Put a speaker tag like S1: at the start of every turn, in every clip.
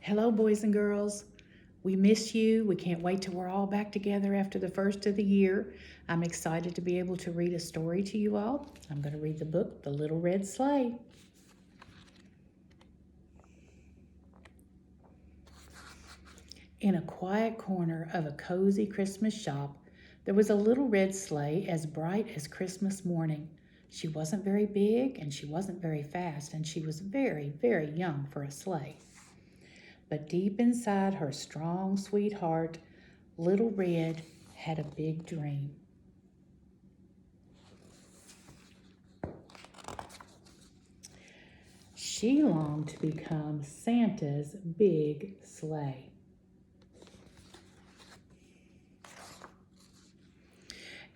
S1: Hello, boys and girls. We miss you. We can't wait till we're all back together after the first of the year. I'm excited to be able to read a story to you all. I'm going to read the book, The Little Red Sleigh. In a quiet corner of a cozy Christmas shop, there was a little red sleigh as bright as Christmas morning. She wasn't very big and she wasn't very fast, and she was very, very young for a sleigh. But deep inside her strong, sweet heart, Little Red had a big dream. She longed to become Santa's big sleigh.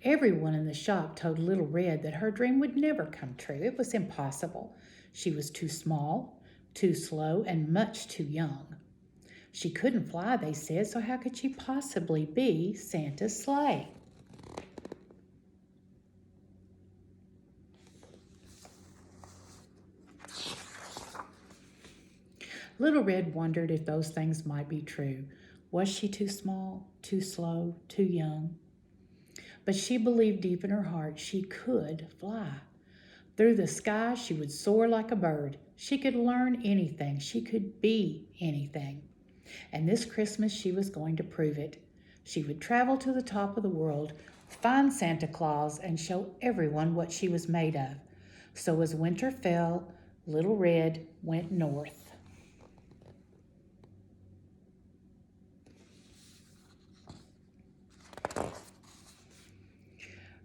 S1: Everyone in the shop told Little Red that her dream would never come true. It was impossible. She was too small, too slow, and much too young. She couldn't fly, they said, so how could she possibly be Santa's sleigh? Little Red wondered if those things might be true. Was she too small, too slow, too young? But she believed deep in her heart she could fly. Through the sky, she would soar like a bird. She could learn anything. She could be anything. And this Christmas, she was going to prove it. She would travel to the top of the world, find Santa Claus, and show everyone what she was made of. So as winter fell, Little Red went north.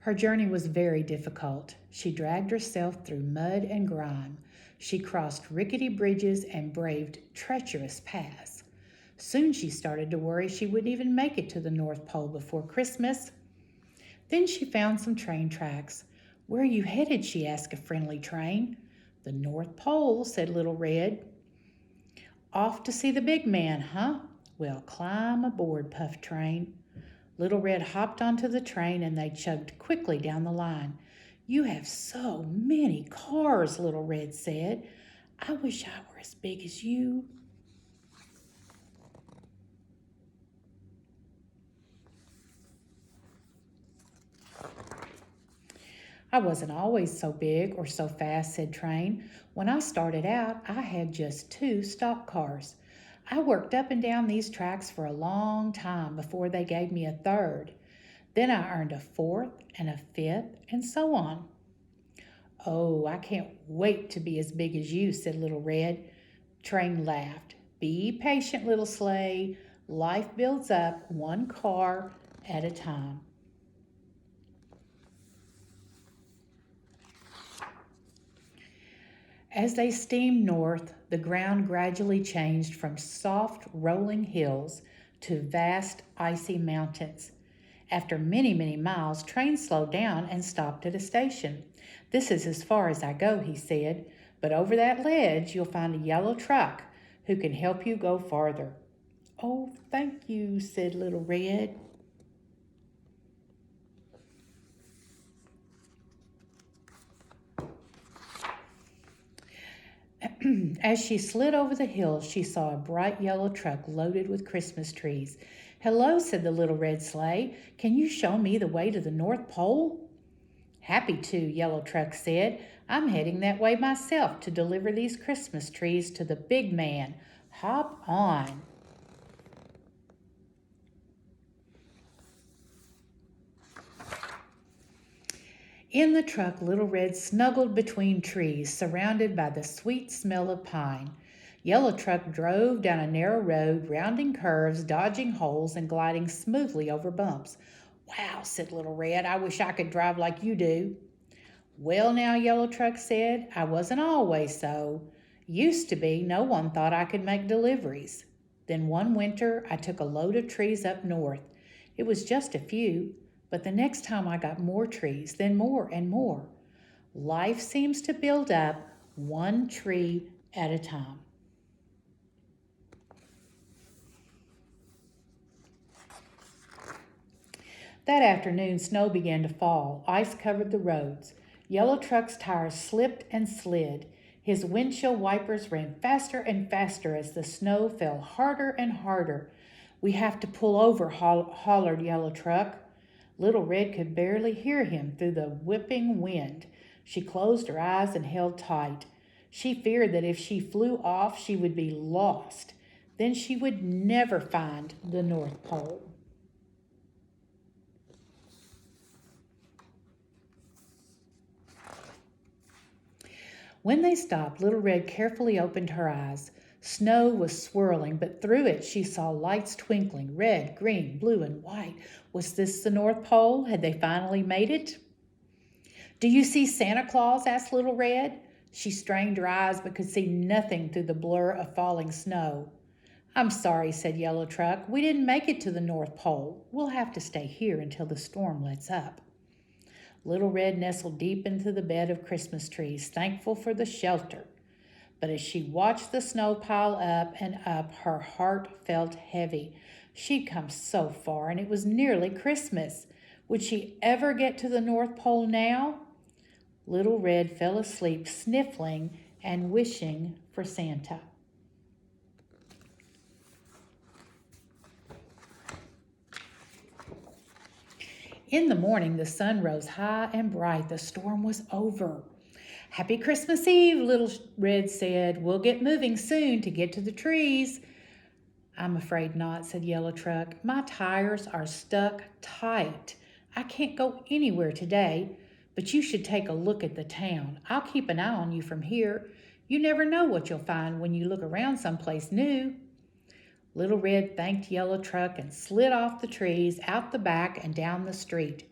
S1: Her journey was very difficult. She dragged herself through mud and grime. She crossed rickety bridges and braved treacherous paths. Soon she started to worry she wouldn't even make it to the North Pole before Christmas. Then she found some train tracks. "Where are you headed?" she asked a friendly train. "The North Pole," said Little Red. "Off to see the big man, huh? Well, climb aboard," puffed Train. Little Red hopped onto the train and they chugged quickly down the line. "You have so many cars," Little Red said. "I wish I were as big as you." "I wasn't always so big or so fast," said Train. "When I started out, I had just 2 stock cars. I worked up and down these tracks for a long time before they gave me a 3rd. Then I earned a 4th and a 5th, and so on." "Oh, I can't wait to be as big as you," said Little Red. Train laughed. "Be patient, little sleigh. Life builds up one car at a time." As they steamed north, the ground gradually changed from soft, rolling hills to vast, icy mountains. After many, many miles, Train slowed down and stopped at a station. "This is as far as I go," he said, "but over that ledge you'll find a yellow truck who can help you go farther." "Oh, thank you," said Little Red. As she slid over the hill, she saw a bright yellow truck loaded with Christmas trees. "Hello," said the Little Red Sleigh. "Can you show me the way to the North Pole?" "Happy to," Yellow Truck said. "I'm heading that way myself to deliver these Christmas trees to the big man. Hop on." In the truck, Little Red snuggled between trees, surrounded by the sweet smell of pine. Yellow Truck drove down a narrow road, rounding curves, dodging holes, and gliding smoothly over bumps. "Wow," said Little Red, "I wish I could drive like you do." "Well now," Yellow Truck said, "I wasn't always so. Used to be, no one thought I could make deliveries. Then one winter, I took a load of trees up north. It was just a few, but the next time I got more trees, then more and more. Life seems to build up one tree at a time." That afternoon, snow began to fall. Ice covered the roads. Yellow Truck's tires slipped and slid. His windshield wipers ran faster and faster as the snow fell harder and harder. "We have to pull over," hollered Yellow Truck. Little Red could barely hear him through the whipping wind. She closed her eyes and held tight. She feared that if she flew off, she would be lost. Then she would never find the North Pole. When they stopped, Little Red carefully opened her eyes. Snow was swirling, but through it she saw lights twinkling, red, green, blue, and white. Was this the North Pole? Had they finally made it? "Do you see Santa Claus?" asked Little Red. She strained her eyes but could see nothing through the blur of falling snow. "I'm sorry," said Yellow Truck. "We didn't make it to the North Pole. We'll have to stay here until the storm lets up." Little Red nestled deep into the bed of Christmas trees, thankful for the shelter. But as she watched the snow pile up and up, her heart felt heavy. She'd come so far, and it was nearly Christmas. Would she ever get to the North Pole now? Little Red fell asleep, sniffling and wishing for Santa. In the morning, the sun rose high and bright. The storm was over. "Happy Christmas Eve," Little Red said. "We'll get moving soon to get to the trees." "I'm afraid not," said Yellow Truck. "My tires are stuck tight. I can't go anywhere today, but you should take a look at the town. I'll keep an eye on you from here. You never know what you'll find when you look around someplace new." Little Red thanked Yellow Truck and slid off the trees, out the back, and down the street.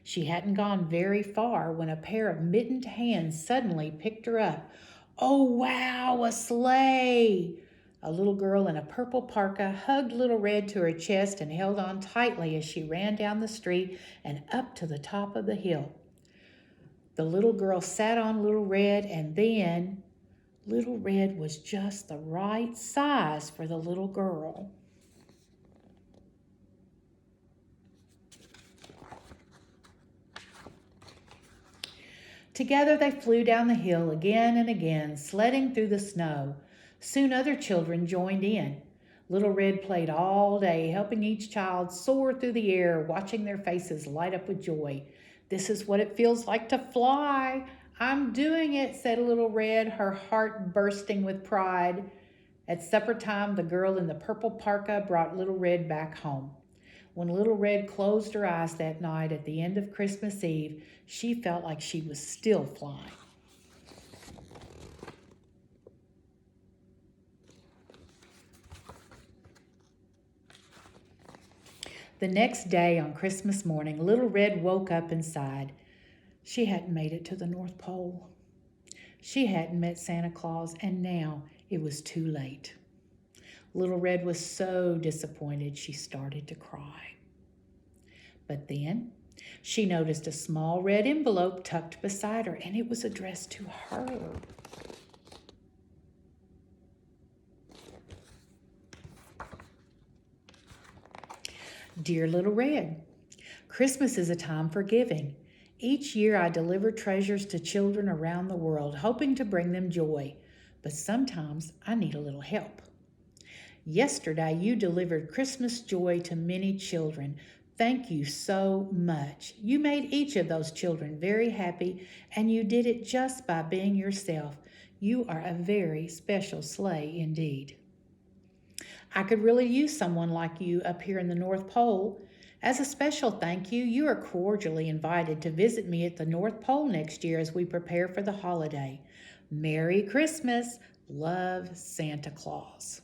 S1: She hadn't gone very far when a pair of mittened hands suddenly picked her up. "Oh, wow, a sleigh!" A little girl in a purple parka hugged Little Red to her chest and held on tightly as she ran down the street and up to the top of the hill. The little girl sat on Little Red, and then Little Red was just the right size for the little girl. Together they flew down the hill again and again, sledding through the snow. Soon other children joined in. Little Red played all day, helping each child soar through the air, watching their faces light up with joy. "This is what it feels like to fly. I'm doing it," said Little Red, her heart bursting with pride. At supper time, the girl in the purple parka brought Little Red back home. When Little Red closed her eyes that night at the end of Christmas Eve, she felt like she was still flying. The next day on Christmas morning, Little Red woke up and sighed. She hadn't made it to the North Pole. She hadn't met Santa Claus, and now it was too late. Little Red was so disappointed she started to cry. But then she noticed a small red envelope tucked beside her, and it was addressed to her. "Dear Little Red, Christmas is a time for giving. Each year I deliver treasures to children around the world, hoping to bring them joy. But sometimes I need a little help. Yesterday you delivered Christmas joy to many children. Thank you so much. You made each of those children very happy, and you did it just by being yourself. You are a very special sleigh indeed. I could really use someone like you up here in the North Pole. As a special thank you, you are cordially invited to visit me at the North Pole next year as we prepare for the holiday. Merry Christmas. Love, Santa Claus."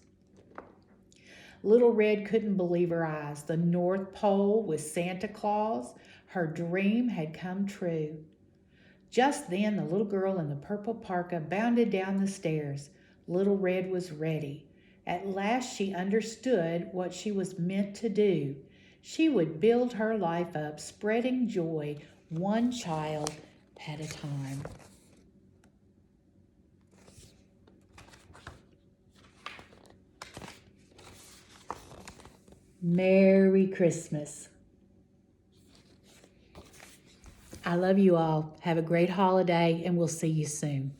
S1: Little Red couldn't believe her eyes. The North Pole with Santa Claus. Her dream had come true. Just then, the little girl in the purple parka bounded down the stairs. Little Red was ready. At last she understood what she was meant to do. She would build her life up, spreading joy one child at a time. Merry Christmas. I love you all. Have a great holiday, and we'll see you soon.